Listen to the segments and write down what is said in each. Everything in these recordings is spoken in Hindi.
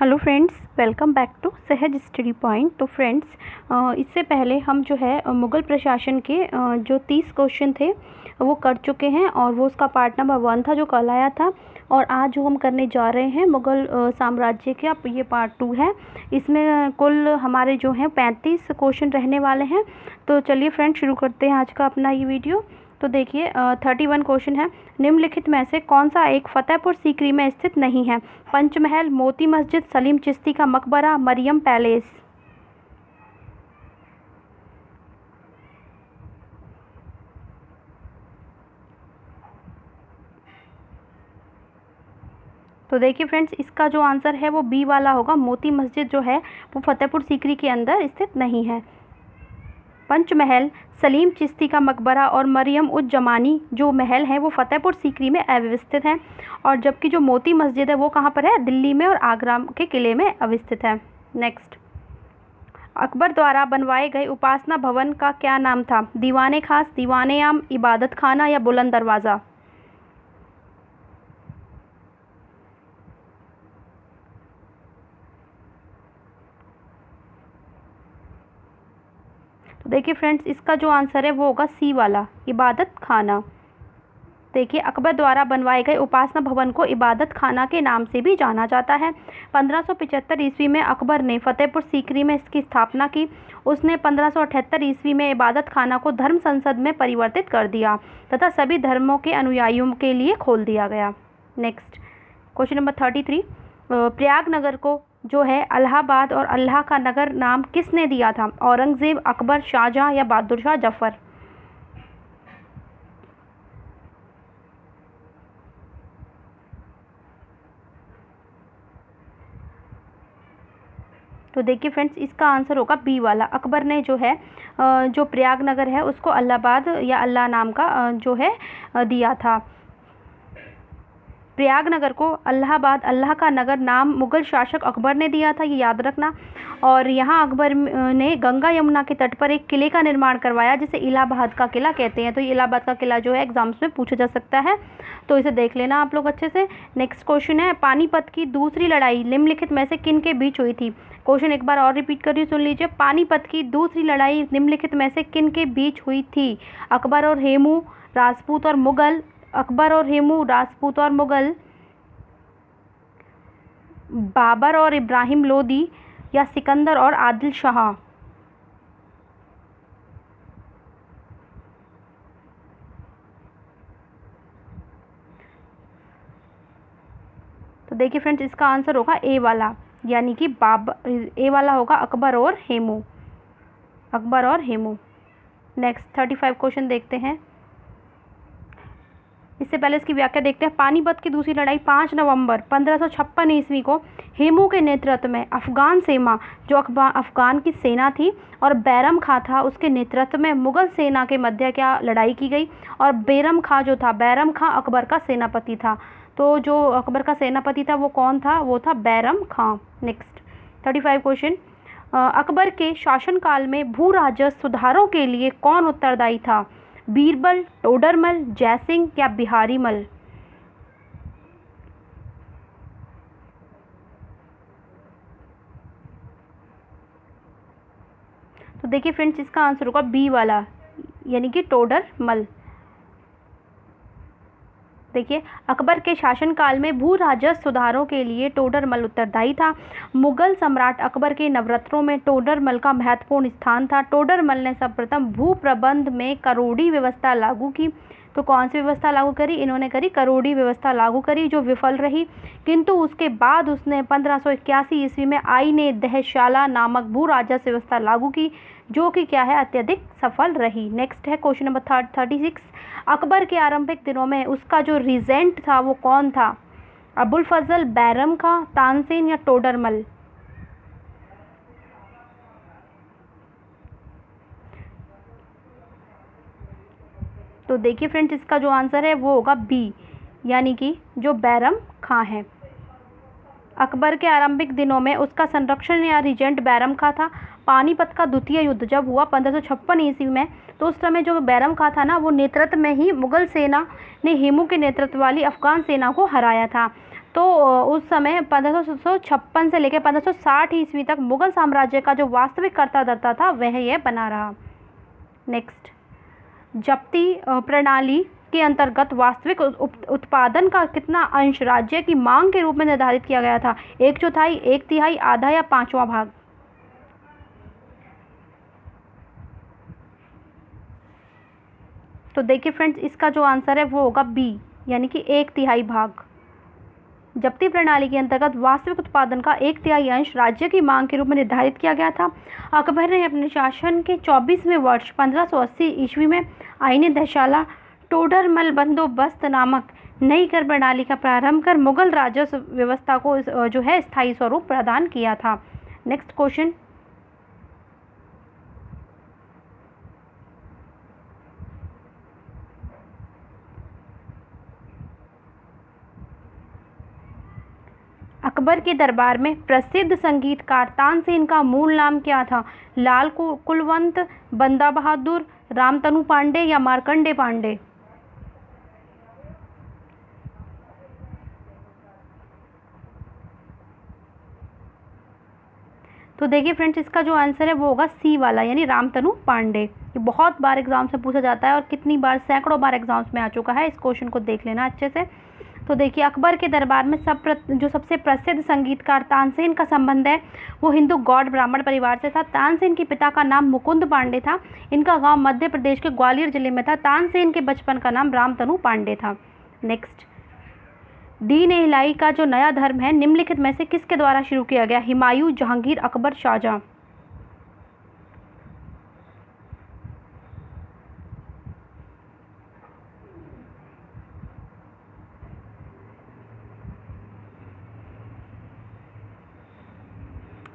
Hello friends, welcome back to Sahaj study point. तो फ्रेंड्स, इससे पहले हम जो है मुग़ल प्रशासन के जो 30 क्वेश्चन थे वो कर चुके हैं और वो उसका पार्ट नंबर 1 था जो कल आया था। और आज जो हम करने जा रहे हैं मुग़ल साम्राज्य का, ये पार्ट 2 है। इसमें कुल हमारे जो हैं 35 क्वेश्चन रहने वाले हैं। तो चलिए फ्रेंड्स, शुरू करते हैं आज का अपना ये वीडियो। तो देखिए 31 क्वेश्चन है। निम्नलिखित में से कौन सा एक फतेहपुर सीकरी में स्थित नहीं है? पंचमहल, मोती मस्जिद, सलीम चिश्ती का मकबरा, मरियम पैलेस। तो देखिए फ्रेंड्स, इसका जो आंसर है वो बी वाला होगा। मोती मस्जिद जो है वो फतेहपुर सीकरी के अंदर स्थित नहीं है। पंचमहल, सलीम चिश्ती का मकबरा और मरियम उज जमानी जो महल है वो फतेहपुर सीकरी में अवस्थित हैं। और जबकि जो मोती मस्जिद है वो कहाँ पर है? दिल्ली में और आगरा के किले में अवस्थित है। नेक्स्ट, अकबर द्वारा बनवाए गए उपासना भवन का क्या नाम था? दीवाने खास, दीवाने आम, इबादत खाना या बुलंद दरवाज़ा। तो देखिए फ्रेंड्स, इसका जो आंसर है वो होगा सी वाला, इबादत खाना। देखिए, अकबर द्वारा बनवाए गए उपासना भवन को इबादत खाना के नाम से भी जाना जाता है। 1575 ईस्वी में अकबर ने फतेहपुर सीकरी में इसकी स्थापना की। उसने 1578 ईस्वी में इबादत खाना को धर्म संसद में परिवर्तित कर दिया तथा सभी धर्मों के अनुयायियों के लिए खोल दिया गया। Next, question number 33। प्रयाग नगर को जो है इलाहाबाद और अल्लाह का नगर नाम किसने दिया था? औरंगज़ेब, अकबर, शाहजहां या बहादुर शाह जफर। तो देखिए फ्रेंड्स, इसका आंसर होगा बी वाला। अकबर ने जो है जो प्रयाग नगर है उसको इलाहाबाद या अल्लाह नाम का जो है दिया था। प्रयाग नगर को इलाहाबाद अल्लाह का नगर नाम मुग़ल शासक अकबर ने दिया था, ये याद रखना। और यहाँ अकबर ने गंगा यमुना के तट पर एक किले का निर्माण करवाया जिसे इलाहाबाद का किला कहते हैं। तो ये इलाहाबाद का किला जो है एग्जाम्स में पूछा जा सकता है, तो इसे देख लेना आप लोग अच्छे से। नेक्स्ट क्वेश्चन है, पानीपत की दूसरी लड़ाई निम्नलिखित में से किन के बीच हुई थी? क्वेश्चन एक बार और रिपीट कर रही हूँ, सुन लीजिए। पानीपत की दूसरी लड़ाई निम्नलिखित में से किन के बीच हुई थी? अकबर और हेमू, राजपूत और मुग़ल, अकबर और हेमू, राजपूत और मुग़ल, बाबर और इब्राहिम लोदी या सिकंदर और आदिल शाह। तो देखिए फ्रेंड्स, इसका आंसर होगा ए वाला, यानी कि ए वाला होगा अकबर और हेमू, अकबर और हेमू। नेक्स्ट 35 क्वेश्चन देखते हैं। इससे पहले इसकी व्याख्या देखते हैं। पानीपत की दूसरी लड़ाई 5 नवंबर 1556 ईस्वी को हेमू के नेतृत्व में अफगान सेना, जो अफगान की सेना थी, और बैरम खां था उसके नेतृत्व में मुग़ल सेना के मध्य क्या लड़ाई की गई। और बैरम खां जो था, बैरम खां अकबर का सेनापति था। तो जो अकबर का सेनापति था वो कौन था? वो था बैरम खां। नेक्स्ट 35 क्वेश्चन, अकबर के शासनकाल में भू राजस्व सुधारों के लिए कौन उत्तरदायी था? बीरबल, टोडरमल, जयसिंह या बिहारीमल। तो देखिए फ्रेंड्स, इसका आंसर होगा बी वाला, यानी कि टोडरमल। देखिए, अकबर के शासनकाल में भू राजस्व सुधारों के लिए टोडरमल उत्तरदायी था। मुगल सम्राट अकबर के नवरत्नों में टोडरमल का महत्वपूर्ण स्थान था। टोडरमल ने सर्वप्रथम भू प्रबंध में करोड़ी व्यवस्था लागू की। तो कौन सी व्यवस्था लागू करी? इन्होंने करी करोड़ी व्यवस्था लागू करी, जो विफल रही। किंतु उसके बाद उसने 1581 ईस्वी में आईने दहशाला नामक भू राजस्व व्यवस्था लागू की, जो कि क्या है, अत्यधिक सफल रही। नेक्स्ट है क्वेश्चन नंबर 36। अकबर के आरंभिक दिनों में उसका जो रीजेंट था वो कौन था? अबुल फजल, बैरम खां, तानसेन या टोडरमल। तो देखिए फ्रेंड्स, इसका जो आंसर है वो होगा बी, यानी कि जो बैरम खां है। अकबर के आरंभिक दिनों में उसका संरक्षण या रीजेंट बैरम खां था। पानीपत का द्वितीय युद्ध जब हुआ 1556 ईस्वी में, तो उस समय जो बैरम खां था ना, वो नेतृत्व में ही मुग़ल सेना ने हेमू के नेतृत्व वाली अफगान सेना को हराया था। तो उस समय 1556 से लेकर 1560 ईस्वी तक मुगल साम्राज्य का जो वास्तविक कर्ता धर्ता था वह यह बना रहा। नेक्स्ट, जब्ती प्रणाली के अंतर्गत वास्तविक उत्पादन का कितना अंश राज्य की मांग के रूप में निर्धारित किया गया था? 1/4, 1/3, आधा या 5वां भाग? तो देखिए फ्रेंड्स, इसका जो आंसर है वो होगा बी, यानी कि 1/3 भाग। जब्ती प्रणाली के अंतर्गत वास्तविक उत्पादन का 1/3 अंश राज्य की मांग के रूप में निर्धारित किया गया था। अकबर ने अपने शासन के 24वें वर्ष 1580 ईस्वी में आईने दहशाला टोडरमल बंदोबस्त नामक नई कर प्रणाली का प्रारंभ कर मुगल राजस्व व्यवस्था को जो है स्थायी स्वरूप प्रदान किया था। नेक्स्ट क्वेश्चन, अकबर के दरबार में प्रसिद्ध संगीतकार तानसेन का मूल नाम क्या था? लाल कुलवंत, बंदा बहादुर, रामतनु पांडे या मार्कंडे पांडे? तो देखिए फ्रेंड्स, इसका जो आंसर है वो होगा सी वाला, यानी रामतनु पांडे। ये बहुत बार एग्जाम्स में पूछा जाता है और कितनी बार, सैकड़ों बार एग्जाम्स में आ चुका है। इस क्वेश्चन को देख लेना अच्छे से। तो देखिए, अकबर के दरबार में जो सबसे प्रसिद्ध संगीतकार तानसेन का संबंध है वो हिंदू गौड़ ब्राह्मण परिवार से था। तानसेन के पिता का नाम मुकुंद पांडे था। इनका गांव मध्य प्रदेश के ग्वालियर जिले में था। तानसेन के बचपन का नाम रामतनु पांडे था। नेक्स्ट, दीन ए इलाही का जो नया धर्म है निम्नलिखित में से किसके द्वारा शुरू किया गया? हुमायूं, जहांगीर, अकबर, शाहजहां?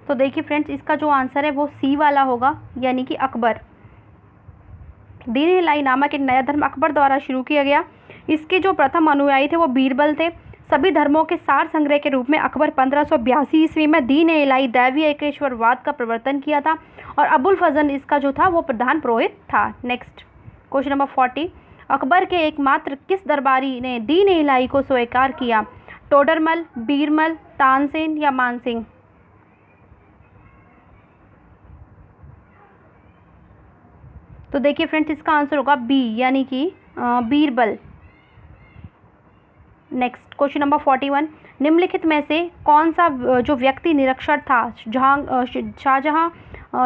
तो देखिए फ्रेंड्स, इसका जो आंसर है वो सी वाला होगा, यानी कि अकबर। दीन ए इलाही नामक एक नया धर्म अकबर द्वारा शुरू किया गया। इसके जो प्रथम अनुयायी थे वो बीरबल थे। सभी धर्मों के सार संग्रह के रूप में अकबर 1582 ईस्वी में दीन ए इलाही दैवी एकेश्वरवाद का प्रवर्तन किया था और अबुल फजल इसका जो था वो प्रधान पुरोहित था। नेक्स्ट, क्वेश्चन नंबर 40, अकबर के एकमात्र किस दरबारी ने दीन ए इलाही को स्वीकार किया? टोडरमल, बीरबल, तानसेन या मानसिंह? तो देखिए फ्रेंड्स, इसका आंसर होगा बी, यानी कि बीरबल। नेक्स्ट, क्वेश्चन नंबर 41, निम्नलिखित में से कौन सा जो व्यक्ति निरक्षर था? शाहजहां,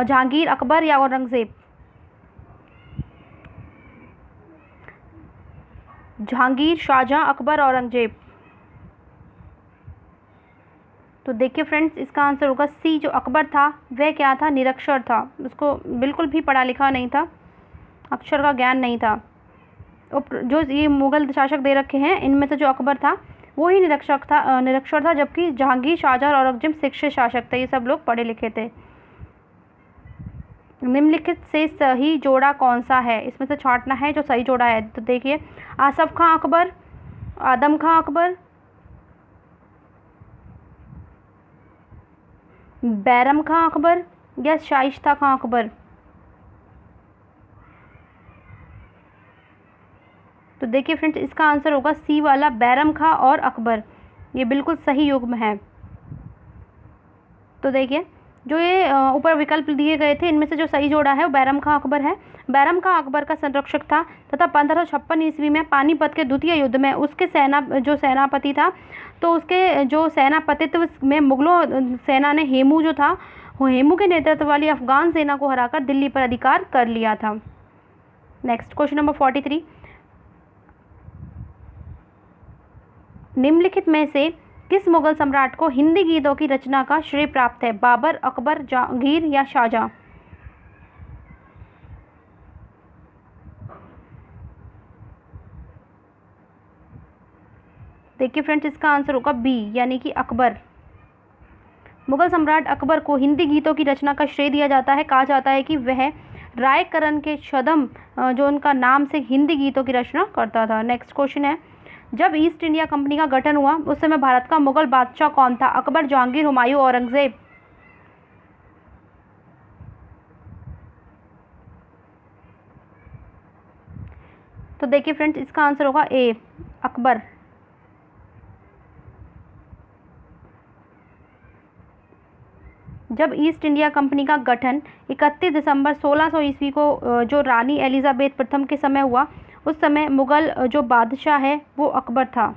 जहांगीर, अकबर या औरंगजेब? जहांगीर, शाहजहां, अकबर, औरंगजेब? तो देखिए फ्रेंड्स, इसका आंसर होगा सी, जो अकबर था वह क्या था? निरक्षर था। उसको बिल्कुल भी पढ़ा लिखा नहीं था, अक्षर का ज्ञान नहीं था। जो ये मुगल शासक दे रखे हैं इनमें से जो अकबर था वो ही निरक्षर था, जबकि जहांगीर, शाहजहां और औरंगजेब शिक्षित शासक थे। ये सब लोग पढ़े लिखे थे। निम्नलिखित से सही जोड़ा कौन सा है? इसमें से छांटना है जो सही जोड़ा है। तो देखिए, आसफ खां अकबर, आदम खां अकबर, बैरम खां अकबर या शाइस्ता खां अकबर? तो देखिए फ्रेंड्स, इसका आंसर होगा सी वाला, बैरम खां और अकबर। ये बिल्कुल सही युग्म है। तो देखिए, जो ये ऊपर विकल्प दिए गए थे इनमें से जो सही जोड़ा है वो बैरम खां अकबर है। बैरम खां अकबर का संरक्षक था तथा 1556 ईस्वी में पानीपत के द्वितीय युद्ध में उसके सेनापति था। तो उसके जो सेनापतित्व में मुगलों सेना ने हेमू जो था वो हेमू के नेतृत्व वाली अफगान सेना को हराकर दिल्ली पर अधिकार कर लिया था। नेक्स्ट, क्वेश्चन नंबर 43, निम्नलिखित में से किस मुगल सम्राट को हिंदी गीतों की रचना का श्रेय प्राप्त है? बाबर, अकबर, जहांगीर या शाहजहां? देखिए फ्रेंड्स, इसका आंसर होगा बी, यानी कि अकबर। मुगल सम्राट अकबर को हिंदी गीतों की रचना का श्रेय दिया जाता है। कहा जाता है कि वह रायकरण के छद्म जो उनका नाम से हिंदी गीतों की रचना करता था। नेक्स्ट क्वेश्चन है, जब ईस्ट इंडिया कंपनी का गठन हुआ उस समय भारत का मुगल बादशाह कौन था? अकबर, जहांगीर, हुमायूं, औरंगजेब? तो देखिए फ्रेंड्स, इसका आंसर होगा ए, अकबर। जब ईस्ट इंडिया कंपनी का गठन 31 दिसंबर 1600 ईस्वी को जो रानी एलिजाबेथ प्रथम के समय हुआ, उस समय मुगल जो बादशाह है वो अकबर था।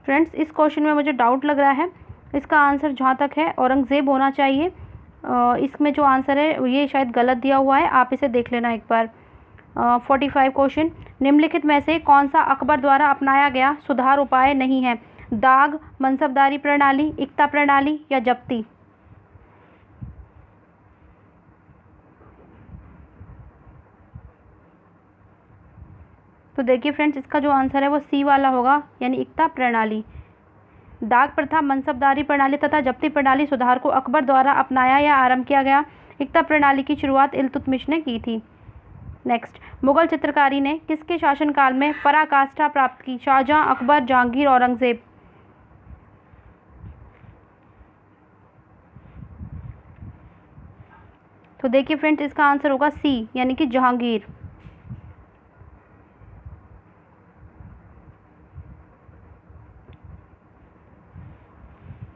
फ्रेंड्स, इस क्वेश्चन में मुझे डाउट लग रहा है, इसका आंसर जहाँ तक है औरंगज़ेब होना चाहिए। इसमें जो आंसर है ये शायद गलत दिया हुआ है, आप इसे देख लेना एक बार। 45 क्वेश्चन, निम्नलिखित में से कौन सा अकबर द्वारा अपनाया गया सुधार उपाय नहीं है? दाग, मनसबदारी प्रणाली, इक्ता प्रणाली या जब्ती? तो देखिए फ्रेंड्स, इसका जो आंसर है वो सी वाला होगा, यानी इक्ता प्रणाली। दाग प्रथा, मनसबदारी प्रणाली तथा जब्ती प्रणाली सुधार को अकबर द्वारा अपनाया या आरंभ किया गया। इक्ता प्रणाली की शुरुआत इल्तुतमिश ने की थी। नेक्स्ट, मुगल चित्रकारी ने किसके शासनकाल में पराकाष्ठा प्राप्त की? शाहजहां, अकबर, जहांगीर, औरंगजेब? तो देखिए फ्रेंड्स, इसका आंसर होगा सी, यानी कि जहांगीर।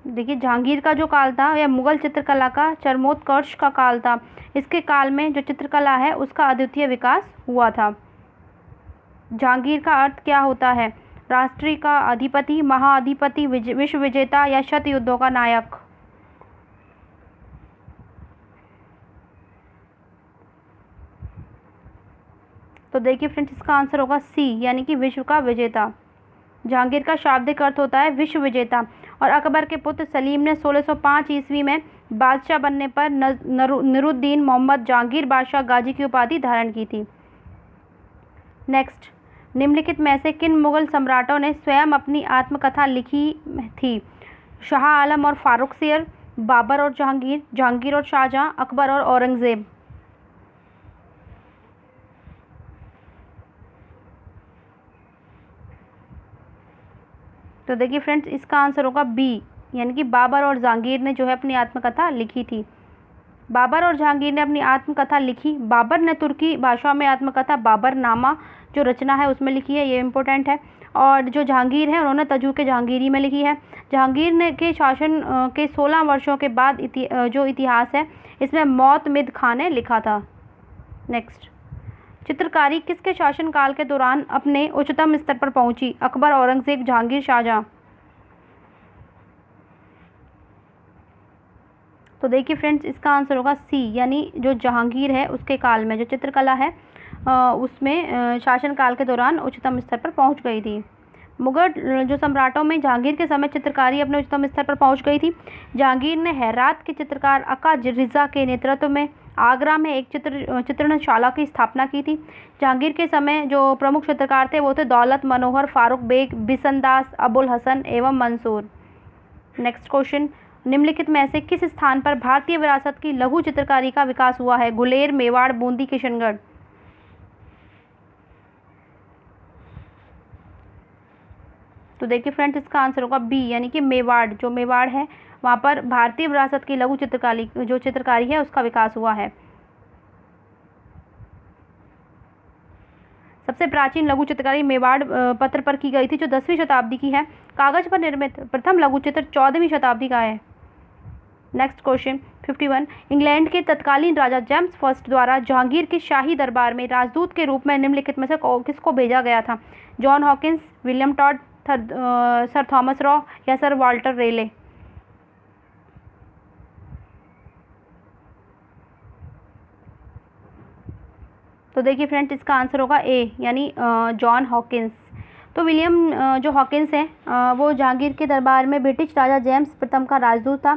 देखिए, जहांगीर का जो काल था यह मुगल चित्रकला का चरमोत्कर्ष का काल था। इसके काल में जो चित्रकला है उसका अद्वितीय विकास हुआ था। जहांगीर का अर्थ क्या होता है? राष्ट्र का अधिपति, महाअधिपति, विश्व विजेता या शत युद्धों का नायक? तो देखिए फ्रेंड्स, इसका आंसर होगा सी, यानी कि विश्व का विजेता। जहांगीर का शाब्दिक अर्थ होता है विश्व विजेता। और अकबर के पुत्र सलीम ने 1605 ईस्वी में बादशाह बनने पर नूरुद्दीन मोहम्मद जहांगीर बादशाह गाजी की उपाधि धारण की थी। नेक्स्ट, निम्नलिखित में से किन मुगल सम्राटों ने स्वयं अपनी आत्मकथा लिखी थी? शाह आलम और फारूक सियर, बाबर और जहांगीर, जहांगीर और शाहजहां, अकबर और औरंगजेब? तो देखिए फ्रेंड्स, इसका आंसर होगा बी, यानी कि बाबर और जहांगीर ने जो है अपनी आत्मकथा लिखी थी। बाबर और जहांगीर ने अपनी आत्मकथा लिखी। बाबर ने तुर्की भाषा में आत्मकथा बाबरनामा जो रचना है उसमें लिखी है, ये इम्पोर्टेंट है। और जो जहांगीर है उन्होंने तजूक जहांगीरी में लिखी है। जहांगीर ने के शासन के 16 वर्षों के बाद जो इतिहास है इसमें मोतमिद खां ने लिखा था। नेक्स्ट, चित्रकारी किसके शासनकाल के दौरान अपने उच्चतम स्तर पर पहुंची? अकबर, औरंगजेब, जहांगीर, शाहजहां? तो देखिए फ्रेंड्स, इसका आंसर होगा सी, यानी जो जहांगीर है उसके काल में जो चित्रकला है उसमें शासनकाल के दौरान उच्चतम स्तर पर पहुंच गई थी। मुगल जो सम्राटों में जहांगीर के समय चित्रकारी अपने उच्चतम स्तर पर पहुंच गई थी। जहांगीर ने हेरात के चित्रकार अका रिजा के नेतृत्व में आगरा में एक चित्रणशाला की स्थापना की थी। जहांगीर के समय जो प्रमुख चित्रकार थे वो थे दौलत, मनोहर, फारूक बेग, बिसनदास, अबुल हसन एवं मंसूर। नेक्स्ट क्वेश्चन, निम्नलिखित में से किस स्थान पर भारतीय विरासत की लघु चित्रकारी का विकास हुआ है? गुलेर, मेवाड़, बूंदी, किशनगढ़? तो देखिए फ्रेंड्स, इसका आंसर होगा बी, यानी कि मेवाड़। जो मेवाड़ है वहाँ पर भारतीय विरासत की लघु चित्रकारी है उसका विकास हुआ है। सबसे प्राचीन लघु चित्रकारी मेवाड़ पत्र पर की गई थी जो 10वीं शताब्दी की है। कागज पर निर्मित प्रथम लघु चित्र 14वीं शताब्दी का है। नेक्स्ट क्वेश्चन 51, इंग्लैंड के तत्कालीन राजा जेम्स फर्स्ट द्वारा जहांगीर के शाही दरबार में राजदूत के रूप में निम्नलिखित में से किसको भेजा गया था? John Hawkins, William Todd, sir Thomas Roe या सर वाल्टर रेले? तो देखिए फ्रेंड्स, इसका आंसर होगा ए, यानी जॉन हॉकिंस। तो विलियम जो हॉकिंस है वो जहांगीर के दरबार में ब्रिटिश राजा जेम्स प्रथम का राजदूत था।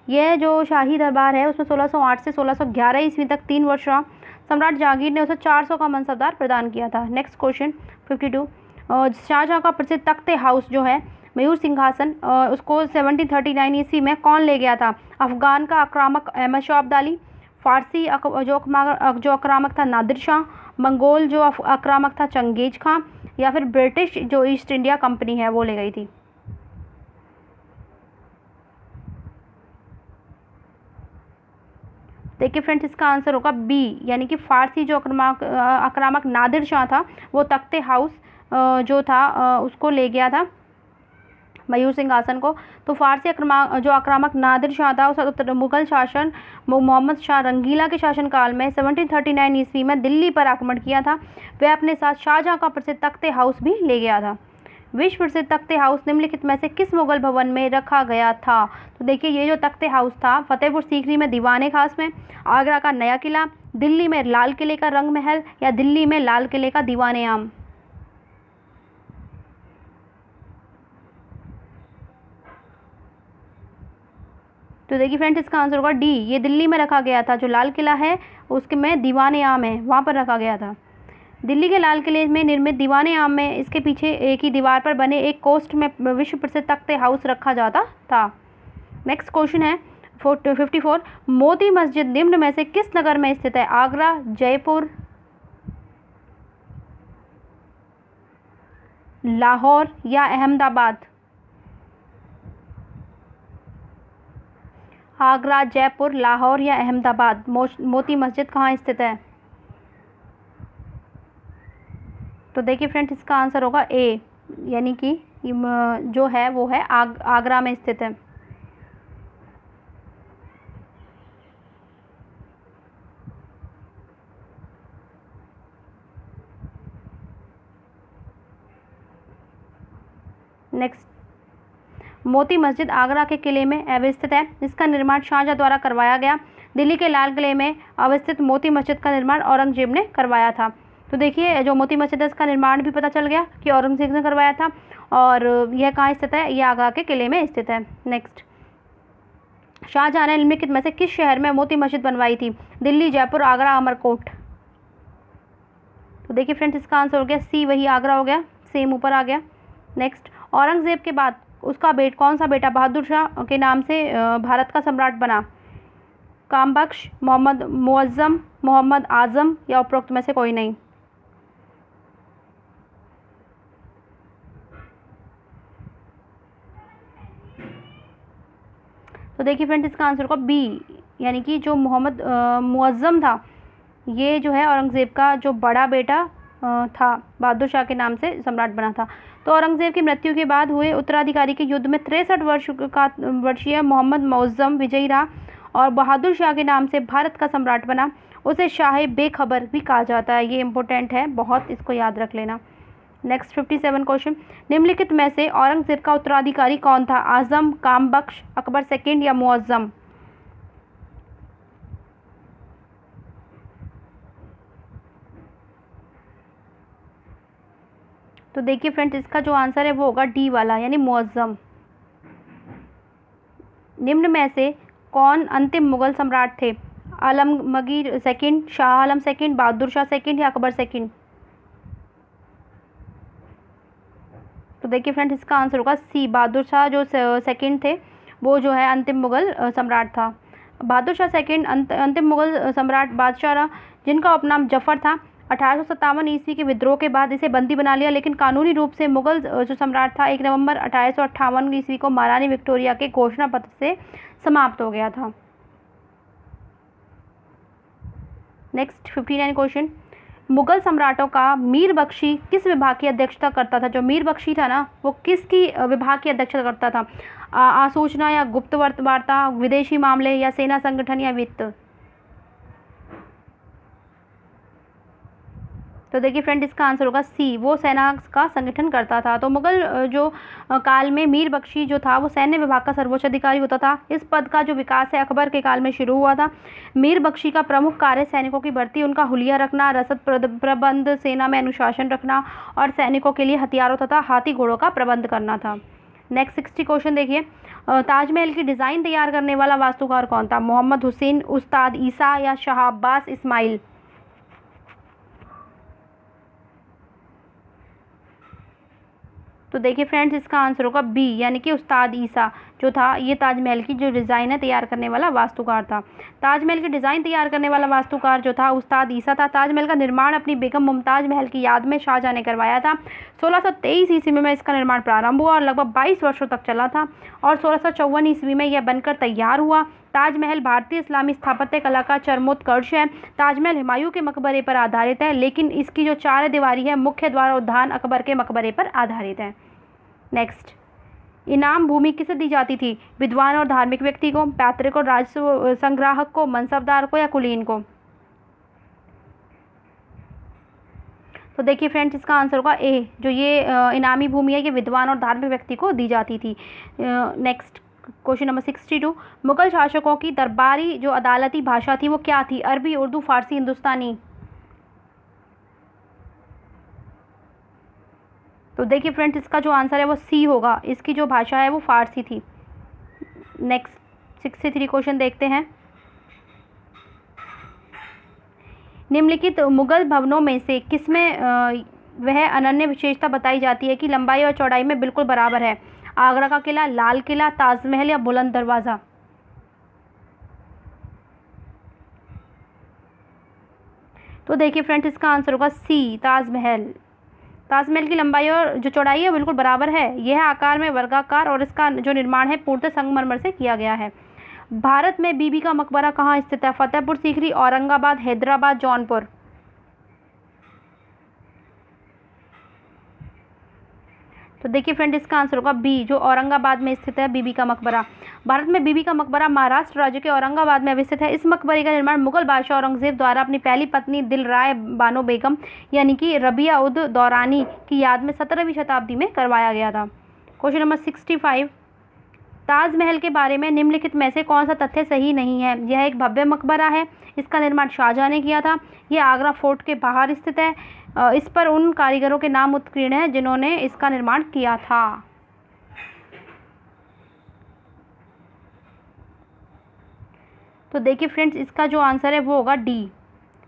यह जो शाही दरबार है उसमें 1608 से 1611 ईस्वी तक 3 वर्ष रहा। सम्राट जहांगीर ने उसे 400 का मनसबदार प्रदान किया था। नेक्स्ट क्वेश्चन 52, शाहजहां का प्रसिद्ध तख्ते हाउस जो है मयूर सिंहासन उसको 1739 ईस्वी में कौन ले गया था? अफगान का आक्रामक अहमद शाह अब्दाली, फारसी जो आक्रामक था नादिर शाह, मंगोल जो आक्रामक था चंगेज खां, या फिर ब्रिटिश जो ईस्ट इंडिया कंपनी है वो ले गई थी? देखिए फ्रेंड्स, इसका आंसर होगा बी, यानी कि फारसी जो आक्रामक नादिर शाह था वो तख्ते हाउस जो था उसको ले गया था, मयूर सिंहासन को। तो फारसी आक्रामक नादिर शाह था, उस मुगल शासन मोहम्मद शाह रंगीला के शासनकाल में 1739 ईस्वी में दिल्ली पर आक्रमण किया था। वह अपने साथ शाहजहां का प्रसिद्ध तख्ते हाउस भी ले गया था। विश्व प्रसिद्ध तख्ते हाउस निम्नलिखित में से किस मुगल भवन में रखा गया था? तो देखिए, ये जो तख्ते हाउस था फतेहपुर सीकरी में दीवाने खास में, आगरा का नया किला, दिल्ली में लाल किले का रंग महल, या दिल्ली में लाल किले का दीवाने आम। तो देखिए फ्रेंड्स, इसका आंसर होगा डी, ये दिल्ली में रखा गया था। जो लाल किला है उसके में दीवाने आम है, वहाँ पर रखा गया था। दिल्ली के लाल किले में निर्मित दीवाने आम में इसके पीछे एक ही दीवार पर बने एक कोस्ट में विश्व प्रसिद्ध तख्ते हाउस रखा जाता था। नेक्स्ट क्वेश्चन है 54, मोती मस्जिद निम्न में से किस नगर में स्थित है? आगरा, जयपुर, लाहौर या अहमदाबाद? आगरा, जयपुर, लाहौर या अहमदाबाद, मोती मस्जिद कहाँ स्थित है? तो देखिए फ्रेंड्स, इसका आंसर होगा ए, यानी कि जो है वो है आगरा में स्थित है। नेक्स्ट, मोती मस्जिद आगरा के किले में अवस्थित है। इसका निर्माण शाहजहां द्वारा करवाया गया। दिल्ली के लाल किले में अवस्थित मोती मस्जिद का निर्माण औरंगजेब ने करवाया था। तो देखिए, जो मोती मस्जिद है इसका निर्माण भी पता चल गया कि औरंगजेब ने करवाया था, और यह कहाँ स्थित है? यह आगरा के किले में स्थित है। नेक्स्ट, शाहजहां ने निम्नलिखित में से किस शहर में मोती मस्जिद बनवाई थी? दिल्ली, जयपुर, आगरा, अमरकोट? तो देखिए फ्रेंड्स, इसका आंसर हो गया सी, वही आगरा हो गया, सेम ऊपर आ गया। नेक्स्ट, औरंगजेब के बाद उसका कौन सा बेटा बहादुर शाह के नाम से भारत का सम्राट बना? कामबख्श, मोहम्मद मुअज्जम, मोहम्मद आजम या उपरोक्त में से कोई नहीं? तो देखिए फ्रेंड्स, इसका आंसर होगा बी, यानी कि जो मोहम्मद मुअज्जम था, ये जो है औरंगज़ेब का जो बड़ा बेटा था, बहादुर शाह के नाम से सम्राट बना था। तो औरंगज़ेब की मृत्यु के बाद हुए उत्तराधिकारी के युद्ध में 63 वर्षीय मोहम्मद मुअज्जम विजयी रहा और बहादुर शाह के नाम से भारत का सम्राट बना। उसे शाह बेखबर भी कहा जाता है। ये इंपॉर्टेंट है बहुत, इसको याद रख लेना। नेक्स्ट 57 क्वेश्चन, निम्नलिखित में से औरंगज़ेब का उत्तराधिकारी कौन था? आजम, कामबख्श, अकबर सेकंड या मुअज्जम? तो देखिए फ्रेंड्स, इसका जो आंसर है वो होगा डी वाला, यानी मुअज्जम। निम्न में से कौन अंतिम मुगल सम्राट थे? Alamgir second, Shah Alam second, Bahadur Shah second या अकबर सेकंड? तो देखिए फ्रेंड्स, इसका आंसर होगा सी, बहादुर शाह जो सेकंड थे वो जो है अंतिम मुगल सम्राट था। बहादुर शाह सेकंड अंतिम मुगल सम्राट बादशाह रहा, जिनका उपनाम जफर था। 1857 ईस्वी के विद्रोह के बाद इसे बंदी बना लिया, लेकिन कानूनी रूप से मुगल जो सम्राट था 1 नवंबर 1858 ईस्वी को महारानी विक्टोरिया के घोषणा पत्र से समाप्त हो गया था। नेक्स्ट 59 क्वेश्चन, मुगल सम्राटों का मीर बख्शी किस विभाग की अध्यक्षता करता था? जो मीर बख्शी था ना, वो किसकी विभाग की अध्यक्षता करता था? आसूचना या गुप्त वार्ता, विदेशी मामले या सेना संगठन या वित्त? तो देखिए फ्रेंड, इसका आंसर होगा सी, वो सेना का संगठन करता था। तो मुगल जो काल में मीर बख्शी जो था वो सैन्य विभाग का सर्वोच्च अधिकारी होता था। इस पद का जो विकास है अकबर के काल में शुरू हुआ था। मीर बख्शी का प्रमुख कार्य सैनिकों की भर्ती, उनका हुलिया रखना, रसद प्रबंध, सेना में अनुशासन रखना और सैनिकों के लिए हथियारों तथा हाथी घोड़ों का प्रबंध करना था। नेक्स्ट 60 क्वेश्चन देखिए, ताजमहल की डिज़ाइन तैयार करने वाला वास्तुकार कौन था? मोहम्मद हुसैन, उस्ताद ईसा या शाह अब्बास इस्माइल? तो देखिए फ्रेंड्स, इसका आंसर होगा बी, यानी कि उस्ताद ईसा जो था, ये ताजमहल की जो डिज़ाइन है तैयार करने वाला वास्तुकार था। ताजमहल की डिज़ाइन तैयार करने वाला वास्तुकार जो था उस्ताद ईसा था। ताजमहल का निर्माण अपनी बेगम मुमताज़ महल की याद में शाहजहां ने करवाया था। 1623 ईस्वी में इसका निर्माण प्रारंभ हुआ और लगभग 22 वर्षों तक चला था और 1654 ईस्वी में यह बनकर तैयार हुआ। ताजमहल भारतीय इस्लामी स्थापत्य कला का चरमोत्कर्ष है। ताजमहल हुमायूं के मकबरे पर आधारित है, लेकिन इसकी जो 4 दीवारी है मुख्य द्वार उद्यान अकबर के मकबरे पर आधारित है। नेक्स्ट, इनाम भूमि किसे दी जाती थी? विद्वान और धार्मिक व्यक्ति को, पैतृक और राजस्व संग्राहक को, मनसबदार को या कुलीन को? तो देखिए फ्रेंड्स, इसका आंसर होगा ए, जो ये इनामी भूमि है ये विद्वान और धार्मिक व्यक्ति को दी जाती थी। नेक्स्ट क्वेश्चन नंबर 62, मुगल शासकों की दरबारी जो अदालती भाषा थी वो क्या थी? अरबी, उर्दू, फारसी, हिंदुस्तानी? तो देखिए फ्रेंड्स, इसका जो आंसर है वो सी होगा, इसकी जो भाषा है वो फारसी थी। नेक्स्ट 63 क्वेश्चन देखते हैं। निम्नलिखित मुगल भवनों में से किसमें वह अनन्य विशेषता बताई जाती है कि लंबाई और चौड़ाई में बिल्कुल बराबर है? आगरा का किला, लाल किला, ताजमहल या बुलंद दरवाजा? तो देखिए फ्रेंड्स, इसका आंसर होगा सी, ताजमहल। ताजमहल की लंबाई और जो चौड़ाई है बिल्कुल बराबर है। यह आकार में वर्गाकार और इसका जो निर्माण है पूर्णतः संगमरमर से किया गया है। भारत में बीबी का मकबरा कहाँ स्थित है? फतेहपुर सीकरी, औरंगाबाद, हैदराबाद, जौनपुर? तो देखिए फ्रेंड, इसका आंसर होगा बी, जो औरंगाबाद में स्थित है बीबी का मकबरा। भारत में बीबी का मकबरा महाराष्ट्र राज्य के औरंगाबाद में अवस्थित है। इस मकबरे का निर्माण मुगल बादशाह औरंगजेब द्वारा अपनी पहली पत्नी दिलराय बानो बेगम यानी कि रबिया उद दौरानी की याद में 17वीं शताब्दी में करवाया गया था। क्वेश्चन नंबर 65, ताजमहल के बारे में निम्नलिखित में से कौन सा तथ्य सही नहीं है? यह एक भव्य मकबरा है, इसका निर्माण शाहजहां ने किया था, यह आगरा फोर्ट के बाहर स्थित है, इस पर उन कारीगरों के नाम उत्कीर्ण हैं जिन्होंने इसका निर्माण किया था। तो देखिए फ्रेंड्स, इसका जो आंसर है वो होगा डी,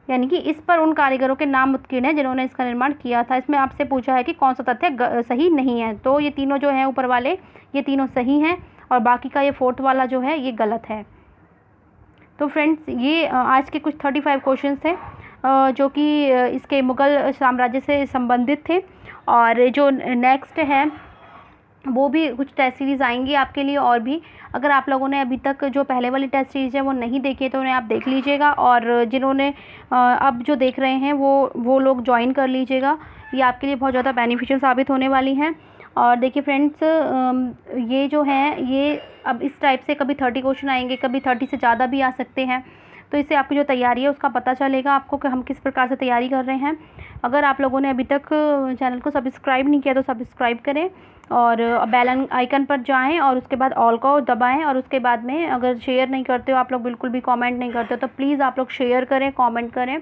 यानी कि इस पर उन कारीगरों के नाम उत्कीर्ण हैं जिन्होंने इसका निर्माण किया था। इसमें आपसे पूछा है कि कौन सा तथ्य सही नहीं है, तो ये तीनों जो हैं ऊपर वाले, ये तीनों सही हैं और बाकी का ये फोर्थ वाला जो है ये गलत है। तो फ्रेंड्स, ये आज के कुछ 35 क्वेश्चंस थे जो कि इसके मुग़ल साम्राज्य से संबंधित थे। और जो नेक्स्ट है वो भी कुछ टेस्ट सीरीज़ आएंगी आपके लिए। और भी अगर आप लोगों ने अभी तक जो पहले वाली टेस्ट सीरीज़ है वो नहीं देखी है तो उन्हें आप देख लीजिएगा, और जिन्होंने अब जो देख रहे हैं वो लोग ज्वाइन कर लीजिएगा। ये आपके लिए बहुत ज़्यादा बेनिफिशियल साबित होने वाली हैं। और देखिए फ्रेंड्स, ये जो है ये अब इस टाइप से कभी 30 क्वेश्चन आएंगे, कभी 30 से ज़्यादा भी आ सकते हैं। तो इससे आपकी जो तैयारी है उसका पता चलेगा आपको कि हम किस प्रकार से तैयारी कर रहे हैं। अगर आप लोगों ने अभी तक चैनल को सब्सक्राइब नहीं किया तो सब्सक्राइब करें और बेल आइकन पर जाएं और उसके बाद ऑल को दबाएं। और उसके बाद में अगर शेयर नहीं करते हो आप लोग, बिल्कुल भी कमेंट नहीं करते हो, तो प्लीज़ आप लोग शेयर करें, कमेंट करें,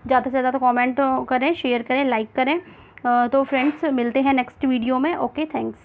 ज़्यादा से ज़्यादा कमेंट करें, शेयर करें, लाइक करें। तो फ्रेंड्स, मिलते हैं नेक्स्ट वीडियो में। Okay, thanks.